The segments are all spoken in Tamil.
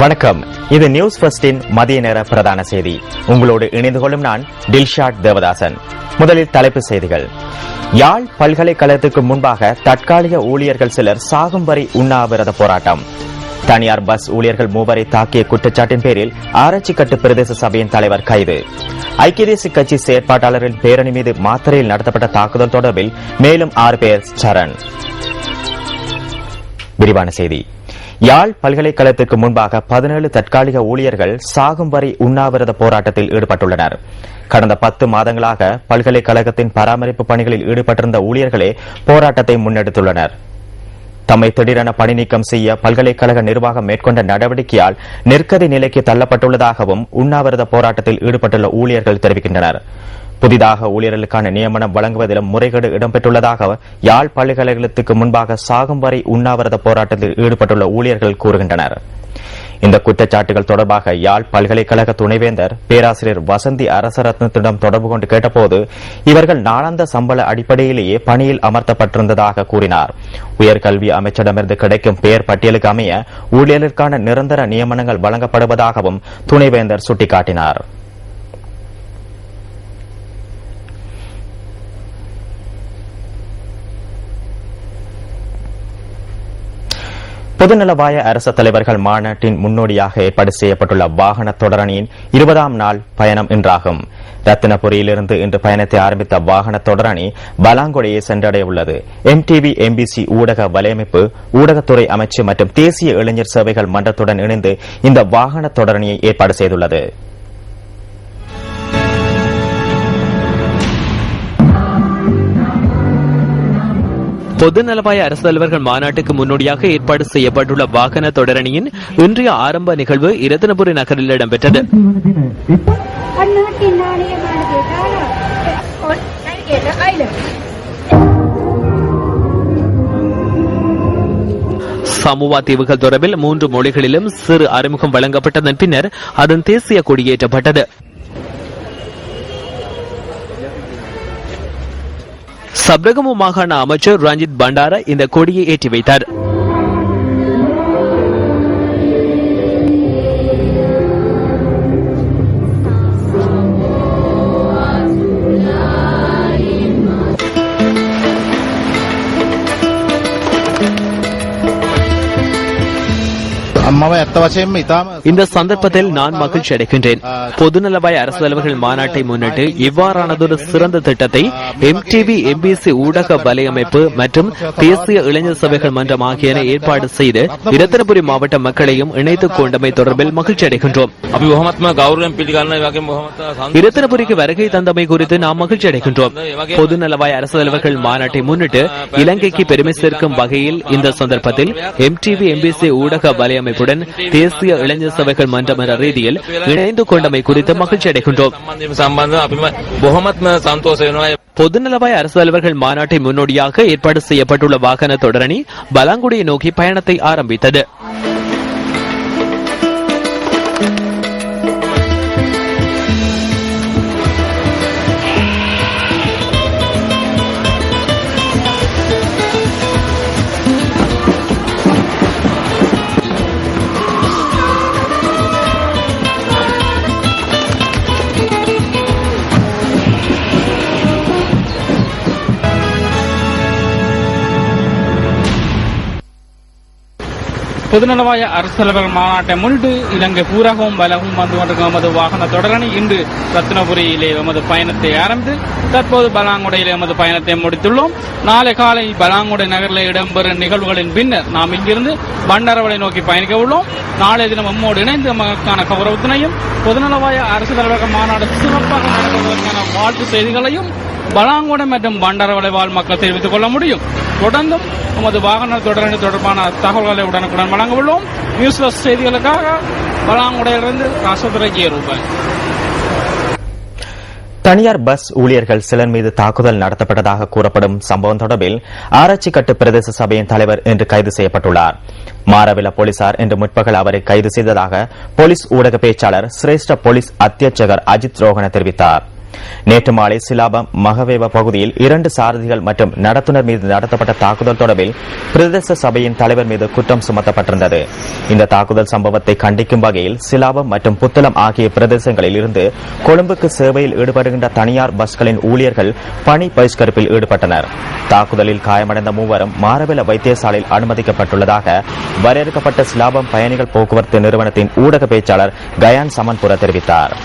வணக்கம். இது நியூஸ் ஃபர்ஸ்டின் மதிய நேர பிரதான செய்தி. உங்களோடு இணைந்து கொள்ளும் நான் டில்ஷாட் தேவதாசன். முதலில் தலைப்பு செய்திகள். யாழ் பல்கலைக்கழகத்துக்கு முன்பாக தற்காலிக ஊழியர்கள் சிலர் சாகும் வரை உண்ணாவிரத போராட்டம். தனியார் பஸ் ஊழியர்கள் 3 தாக்கிய குற்றச்சாட்டின் பேரில் ஆராய்ச்சிக்கட்டு பிரதேச சபையின் தலைவர் கைது. ஐக்கிய தேசிய கட்சி செயற்பாட்டாளரின் பேரணி மீது மாத்தறையில் நடத்தப்பட்ட தாக்குதல் தொடர்பில் மேலும் 6 பேர் சரண். விரிவான செய்தி. யாழ் பல்கலைக்கழகத்திற்கு முன்பாக 17 தற்காலிக ஊழியர்கள் சாகும் வரை உண்ணாவிரத போராட்டத்தில் ஈடுபட்டுள்ளனர். கடந்த 10 மாதங்களாக பல்கலைக்கழகத்தின் பராமரிப்பு பணிகளில் ஈடுபட்டிருந்த ஊழியர்களே போராட்டத்தை முன்னெடுத்துள்ளனர். தம்மை திடீரென பணி நீக்கம் செய்ய பல்கலைக்கழக நிர்வாகம் மேற்கொண்ட நடவடிக்கையால் நெருக்கடி நிலைக்கு தள்ளப்பட்டுள்ளதாகவும் உண்ணாவிரத போராட்டத்தில் ஈடுபட்டுள்ள ஊழியர்கள் தெரிவிக்கின்றனர். புதிதாக ஊழியர்களுக்கான நியமனம் வழங்குவதிலும் முறைகேடு இடம்பெற்றுள்ளதாக யாழ் பல்கலைக்கழகத்துக்கு முன்பாக சாகும் வரை உண்ணாவிரத போராட்டத்தில் ஈடுபட்டுள்ள ஊழியர்கள் கூறுகின்றனர். இந்த குற்றச்சாட்டுகள் தொடர்பாக யாழ் பல்கலைக்கழக துணைவேந்தர் பேராசிரியர் வசந்தி அரசரத்னத்திடம் தொடர்பு கொண்டு கேட்டபோது இவர்கள் நாளாந்த சம்பள அடிப்படையிலேயே பணியில் அமர்த்தப்பட்டிருந்ததாக கூறினார். உயர்கல்வி அமைச்சரிடமிருந்து கிடைக்கும் பெயர் பட்டியலுக்கு அமைய ஊழியர்களுக்கான நிரந்தர நியமனங்கள் வழங்கப்படுவதாகவும் துணைவேந்தர் சுட்டிக்காட்டினார். பொதுநலவாய அரசு தலைவர்கள் மாநாட்டின் முன்னோடியாக ஏற்பாடு செய்யப்பட்டுள்ள வாகன தொடரணியின் 20ஆம் நாள் பயணம் இன்றாகும். ரத்தினபுரியிலிருந்து இன்று பயணத்தை ஆரம்பித்த வாகன தொடரணி பலாங்கொடையை சென்றடைய உள்ளது. MTV MBC ஊடக வலையமைப்பு, ஊடகத்துறை அமைச்சு மற்றும் தேசிய இளைஞர் சேவைகள் மன்றத்துடன் இணைந்து இந்த வாகன தொடரணியை ஏற்பாடு செய்துள்ளது. பொதுநலவாய அரசு தலைவர்கள் மாநாட்டுக்கு முன்னோடியாக ஏற்பாடு செய்யப்பட்டுள்ள வாகன தொடரணியின் இன்றைய ஆரம்ப நிகழ்வு இரத்தினபுரி நகரில் இடம்பெற்றது. சமூவா தீவுகள் தொடர்பில் 3 மொழிகளிலும் சிறு அறிமுகம் வழங்கப்பட்டதன் பின்னர் அதன் தேசிய கொடியேற்றப்பட்டது. சப்ரகமு மாகாண அமைச்சர் ரஞ்சித் பண்டார இந்த கொடியை ஏற்றி வைத்தார். இந்த சந்தர்ப்பத்தில் நான் மகிழ்ச்சி அடைகின்றேன். பொதுநலவாய அரசு தலைவர்கள் மாநாட்டை முன்னிட்டு இவ்வாறானதொரு சிறந்த திட்டத்தை MTV MBC ஊடக வலையமைப்பு மற்றும் தேசிய இளைஞர் சபைகள் மன்றம் ஆகியன ஏற்பாடு செய்து இரத்தினபுரி மாவட்ட மக்களையும் இணைத்துக் கொண்டமை தொடர்பில் மகிழ்ச்சி அடைகின்றோம். இரத்தினபுரிக்கு வருகை தந்தமை குறித்து நாம் மகிழ்ச்சி அடைகின்றோம். பொதுநலவாய அரசு தலைவர்கள் மாநாட்டை முன்னிட்டு இலங்கைக்கு பெருமை சேர்க்கும் வகையில் இந்த சந்தர்ப்பத்தில் MTV MBC ஊடக வலையமைப்பு தேசிய இளைஞர் சபைகள் மன்றம் என்ற ரீதியில் இணைந்து கொண்டமை குறித்து மகிழ்ச்சி அடைகின்றோம். பொதுநலவாய அரசு தலைவர்கள் மாநாட்டை முன்னோடியாக ஏற்பாடு செய்யப்பட்டுள்ள வாகன தொடரணி பலாங்குடியை நோக்கி பயணத்தை ஆரம்பித்தது. பொதுநலவாய அரசு தலைவர்கள் மாநாட்டை முன்னிட்டு இலங்கை பூராகவும் பலவும் வந்து கொண்டிருக்கும் எமது வாகன தொடரணி இன்று ரத்தினபுரியிலே எமது பயணத்தை ஆரம்பித்து தற்போது பலாங்குடையிலே எமது பயணத்தை முடித்துள்ளோம். நாளை காலை பலாங்குடை நகரில் இடம்பெறும் நிகழ்வுகளின் பின்னர் நாம் இங்கிருந்து பண்டரவளை நோக்கி பயணிக்க உள்ளோம். நாளைய தினம் நம்மோடு இணைந்து மக்களுக்கான கௌரவத்தினையும் பொதுநலவாய அரசு தலைவர்கள் மாநாடு சிறப்பாக நடத்துவதற்கான வாழ்த்து செய்திகளையும் பலாங்குடை மற்றும் பண்டரவளை வாழ் மக்கள் தெரிவித்துக் கொள்ள முடியும். தொடர்ந்தும் நமது வாகன தொடரணி தொடர்பான தகவல்களை உடனுக்குடன் வழங்க உள்ளோம். நியூஸ் பிளஸ் செய்திகளுக்காக பலாங்குடையிலிருந்து ராசதுரை ரூபாய். தனியார் பஸ் ஊழியர்கள் சிலர் மீது தாக்குதல் நடத்தப்பட்டதாக கூறப்படும் சம்பவம் தொடர்பில் ஆராய்ச்சிக்கட்டு பிரதேச சபையின் தலைவர் இன்று கைது செய்யப்பட்டுள்ளார். மாரவில போலீசார் இன்று முற்பகல் அவரை கைது செய்ததாக போலீஸ் ஊடக பேச்சாளர் சிரேஷ்ட போலீஸ் அத்தியட்சகர் அஜித் ரோஹன தெரிவித்தார். நேற்று மாலை சிலாபம் மகவேவ பகுதியில் 2 சாரதிகள் மற்றும் நடத்துனர் மீது நடத்தப்பட்ட தாக்குதல் தொடர்பில் பிரதேச சபையின் தலைவர் மீது குற்றம் சுமத்தப்பட்டிருந்தது. இந்த தாக்குதல் சம்பவத்தை கண்டிக்கும் வகையில் சிலாபம் மற்றும் புத்தளம் ஆகிய பிரதேசங்களில் இருந்து கொழும்புக்கு சேவையில் ஈடுபடுகின்ற தனியார் பஸ்களின் ஊழியர்கள் பணி பகிஷ்கரிப்பில் ஈடுபட்டனர். தாக்குதலில் காயமடைந்த மூவரும் மாரவில வைத்தியசாலையில் அனுமதிக்கப்பட்டுள்ளதாக வரையறுக்கப்பட்ட சிலாபம் பயணிகள் போக்குவரத்து நிறுவனத்தின் ஊடக பேச்சாளர் கயான் சமன்புர தெரிவித்தார்.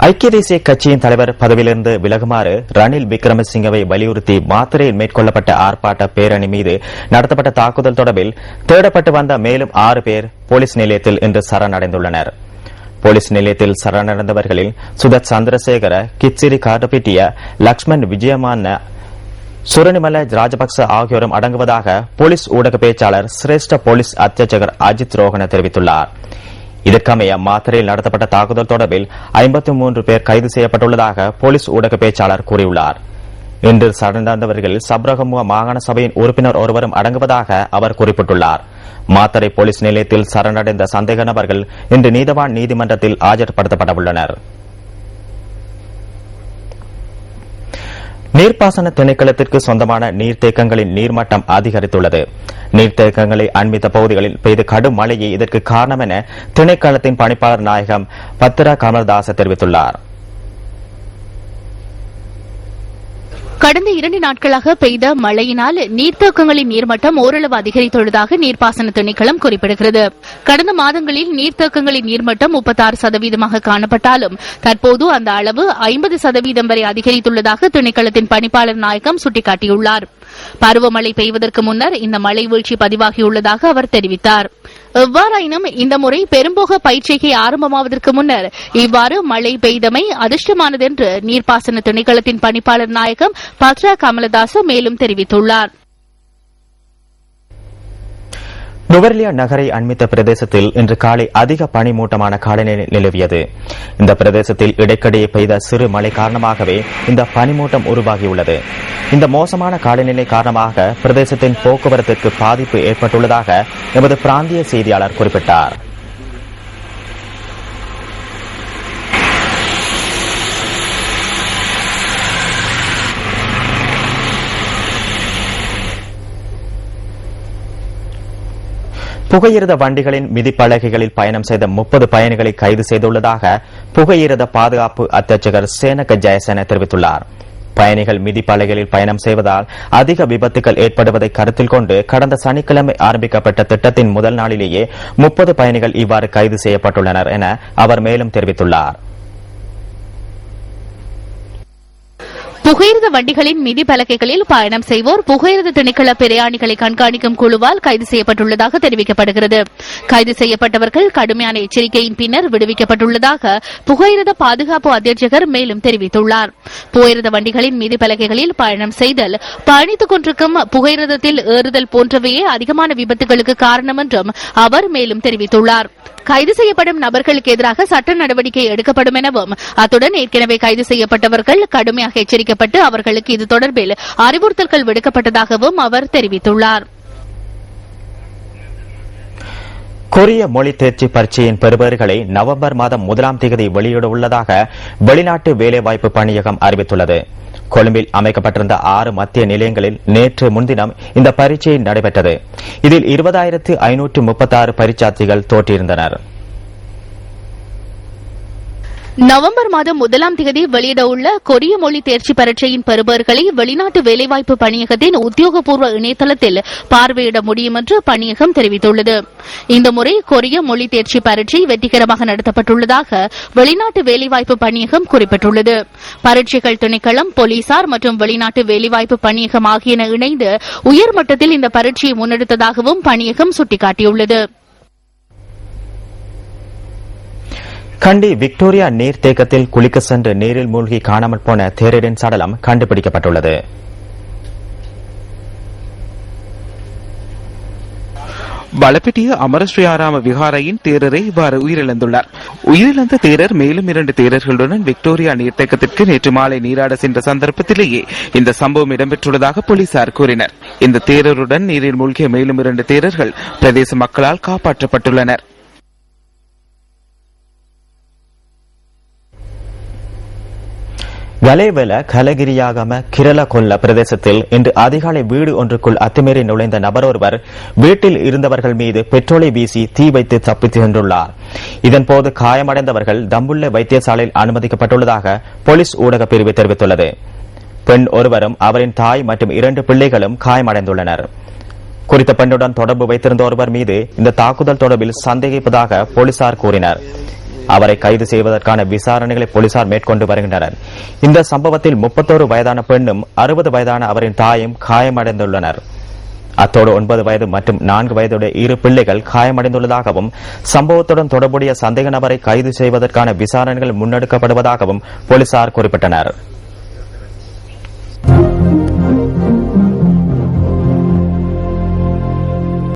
ஐக்கிய தேசிய கட்சியின் தலைவர் பதவியிலிருந்து விலகுமாறு ரணில் விக்ரமசிங்கவை வலியுறுத்தி மாத்தறையில் மேற்கொள்ளப்பட்ட ஆர்ப்பாட்ட பேரணி மீது நடத்தப்பட்ட தாக்குதல் தொடர்பில் தேடப்பட்டு வந்த மேலும் 6 பேர் போலீஸ் நிலையத்தில் இன்று சரணடைந்துள்ளனர். போலீஸ் நிலையத்தில் சரணடைந்தவர்களில் சுதத் சந்திரசேகர, கிச்சிரி காட்டப்பிட்டிய, லக்ஷ்மண் விஜயமான, சுரனிமல ராஜபக்ச ஆகியோரும் அடங்குவதாக போலீஸ் ஊடக பேச்சாளர் சிரேஷ்ட போலீஸ் அத்தியட்சகர் அஜித் ரோஹன தெரிவித்துள்ளார். இதற்கமைய மாத்தறையில் நடத்தப்பட்ட தாக்குதல் தொடர்பில் 53 பேர் கைது செய்யப்பட்டுள்ளதாக போலீஸ் ஊடக பேச்சாளர் கூறியுள்ளார். இன்று சரணடைந்தவர்களில் சப்ரகமுக மாகாண சபையின் உறுப்பினர் ஒருவரும் அடங்குவதாக அவர் குறிப்பிட்டுள்ளார். மாத்தறை போலீஸ் நிலையத்தில் சரணடைந்த சந்தேக நபர்கள் இன்று நீதவான் நீதிமன்றத்தில் ஆஜர்படுத்தப்படவுள்ளனர். நீர்ப்பாசன திணைக்களத்திற்கு சொந்தமான நீர்த்தேக்கங்களின் நீர்மட்டம் அதிகரித்துள்ளது. நீர்த்தேக்கங்களை அண்மித்த பகுதிகளில் பெய்த கடும் மழையே இதற்கு காரணம் என திணைக்களத்தின் பணிப்பாளர் நாயகம் பத்திரா கமல்தாச தெரிவித்துள்ளார். கடந்த 2 நாட்களாக பெய்த மழையினால் நீர்த்தேக்கங்களின் நீர்மட்டம் ஓரளவு அதிகரித்துள்ளதாக நீர்ப்பாசன திணைக்களம் குறிப்பிடுகிறது. கடந்த மாதங்களில் நீர்த்தேக்கங்களின் நீர்மட்டம் 36% காணப்பட்டாலும் தற்போது அந்த அளவு 50% வரை அதிகரித்துள்ளதாக திணைக்களத்தின் பணிப்பாளர் நாயகம் சுட்டிக்காட்டியுள்ளார். பருவமழை பெய்வதற்கு முன்னர் இந்த மழை வீழ்ச்சி பதிவாகியுள்ளதாக அவர் தெரிவித்தார். எவ்வாறாயினும் இந்த முறை பெரும்போக பயிற்சிகை ஆரம்பமாவதற்கு முன்னர் இவ்வாறு மழை பெய்தமை அதிர்ஷ்டமானது என்று நீர்ப்பாசன திணைக்களத்தின் பணிப்பாளர் நாயகம் பத்ரா கமலதாச மேலும் தெரிவித்துள்ளார். நுவரெலியா நகரை அண்மித்த பிரதேசத்தில் இன்று காலை அதிக பனிமூட்டமான காலநிலை நிலவியது. இந்த பிரதேசத்தில் இடைக்கிடையே பெய்த சிறு மழை காரணமாகவே இந்த பனிமூட்டம் உருவாகியுள்ளது. இந்த மோசமான காலநிலை காரணமாக பிரதேசத்தின் போக்குவரத்திற்கு பாதிப்பு ஏற்பட்டுள்ளதாக எமது பிராந்திய செய்தியாளர் குறிப்பிட்டார். புகையிரத வண்டிகளின் மிதிப்பலகைகளில் பயணம் செய்த 30 பயணிகளை கைது செய்துள்ளதாக புகையிரத பாதுகாப்பு அத்தியட்சகர் சேனக ஜெயசேன தெரிவித்துள்ளார். பயணிகள் மிதிப்பலகைகளில் பயணம் செய்வதால் அதிக விபத்துகள் ஏற்படுவதை கருத்தில் கொண்டு கடந்த சனிக்கிழமை ஆரம்பிக்கப்பட்ட திட்டத்தின் முதல் நாளிலேயே 30 பயணிகள் இவ்வாறு கைது செய்யப்பட்டுள்ளனர் என அவர் மேலும் தெரிவித்துள்ளார். புகையிரத வண்டிகளின் மிதி பலகைகளில் பயணம் செய்வோர் புகையிரத திணைக்கள பிரயாணிகளை கண்காணிக்கும் குழுவால் கைது செய்யப்பட்டுள்ளதாக தெரிவிக்கப்படுகிறது. கைது செய்யப்பட்டவர்கள் கடுமையான எச்சரிக்கையின் பின்னர் விடுவிக்கப்பட்டுள்ளதாக புகையிரத பாதுகாப்பு அத்தியட்சகர் மேலும் தெரிவித்துள்ளார். புகையிரத வண்டிகளின் மிதி பலகைகளில் பயணம் செய்தல், பயணித்துக் கொண்டிருக்கும் புகையிரதத்தில் ஏறுதல் போன்றவையே அதிகமான விபத்துகளுக்கு காரணம் என்றும் அவர் மேலும் தெரிவித்துள்ளார். கைது செய்யப்படும் நபர்களுக்கு எதிராக சட்ட நடவடிக்கை எடுக்கப்படும் எனவும் அத்துடன் ஏற்கனவே கைது செய்யப்பட்டவர்கள் கடுமையாக எச்சரிக்கப்பட்டு அவர்களுக்கு இது தொடர்பில் அறிவுறுத்தல்கள் விடுக்கப்பட்டதாகவும் அவர் தெரிவித்துள்ளார். கொரிய மொழி தேர்ச்சி பரீட்சையின் பெறுபேறுகளை நவம்பர் மாதம் 1ஆம் தேதி வெளியிட உள்ளதாக வெளிநாட்டு வேலைவாய்ப்பு பணியகம் அறிவித்துள்ளது. கொழும்பில் அமைக்கப்பட்டிருந்த 6 மத்திய நிலையங்களில் நேற்று முன்தினம் இந்த பரீட்சை நடைபெற்றது. இதில் 20,536 பரீட்சார்த்திகள் தோற்றியிருந்தனர். நவம்பர் மாதம் 1ஆம் தேதி வெளியிடவுள்ள கொரிய மொழி தேர்ச்சி பரீட்சையின் பெறுபேறுகளை வெளிநாட்டு வேலைவாய்ப்பு பணியகத்தின் உத்தியோகபூர்வ இணையதளத்தில் பார்வையிட முடியும் என்று பணியகம் தெரிவித்துள்ளது. இந்த முறை கொரிய மொழி தேர்ச்சி பரீட்சை வெற்றிகரமாக நடத்தப்பட்டுள்ளதாக வெளிநாட்டு வேலைவாய்ப்பு பணியகம் குறிப்பிட்டுள்ளது. பரீட்சைகள் திணைக்களம், போலீசார் மற்றும் வெளிநாட்டு வேலைவாய்ப்பு பணியகம் ஆகியன இணைந்து உயர்மட்டத்தில் இந்த பரீட்சையை முன்னெடுத்ததாகவும் பணியகம் சுட்டிக்காட்டியுள்ளது. கண்டி விக்டோரியா நீர்த்தேக்கத்தில் குளிக்க சென்று நீரில் மூழ்கி காணாமல் போன தேரரின் சடலம் கண்டுபிடிக்கப்பட்டுள்ளது. வலப்பிட்டிய அமரஸ்ரீ ஆராம விகாரையின் தேரரை இவ்வாறு உயிரிழந்துள்ளார். உயிரிழந்த தேரர் மேலும் 2 தேரர்களுடன் விக்டோரியா நீர்த்தேக்கத்திற்கு நேற்று மாலை நீராட சென்ற சந்தர்ப்பத்திலேயே இந்த சம்பவம் இடம்பெற்றுள்ளதாக போலீசார் கூறினர். இந்த தேரருடன் நீரில் மூழ்கிய மேலும் 2 தேரர்கள் பிரதேச மக்களால் காப்பாற்றப்பட்டுள்ளனர். கலேவல கலகிரியாகம கிரலகொல்ல பிரதேசத்தில் இன்று அதிகாலை வீடு ஒன்றுக்குள் அத்துமீறி நுழைந்த நபர் ஒருவர் வீட்டில் இருந்தவர்கள் மீது பெட்ரோலை வீசி தீ வைத்து தப்பித்து சென்றுள்ளார். இதன்போது காயமடைந்தவர்கள் தம்புள்ள வைத்தியசாலையில் அனுமதிக்கப்பட்டுள்ளதாக போலீஸ் ஊடக பிரிவு தெரிவித்துள்ளது. பெண் ஒருவரும் அவரின் தாய் மற்றும் 2 பிள்ளைகளும் காயமடைந்துள்ளனர். குறித்த பெண்ணுடன் தொடர்பு வைத்திருந்த ஒருவர் மீது இந்த தாக்குதல் தொடர்பில் சந்தேகிப்பதாக போலீசார் கூறினர். அவரை கைது செய்வதற்கான விசாரணைகளை போலீசார் மேற்கொண்டு வருகின்றனர். இந்த சம்பவத்தில் 31 வயதான பெண்ணும் 60 வயதான அவரின் தாயும் காயமடைந்துள்ளனர். அத்தோடு 9 வயது மற்றும் 4 வயதுடைய 2 பிள்ளைகள் காயமடைந்துள்ளதாகவும் சம்பவத்துடன் தொடர்புடைய சந்தேக நபரை கைது செய்வதற்கான விசாரணைகள் முன்னெடுக்கப்படுவதாகவும் போலீசார் குறிப்பிட்டனர்.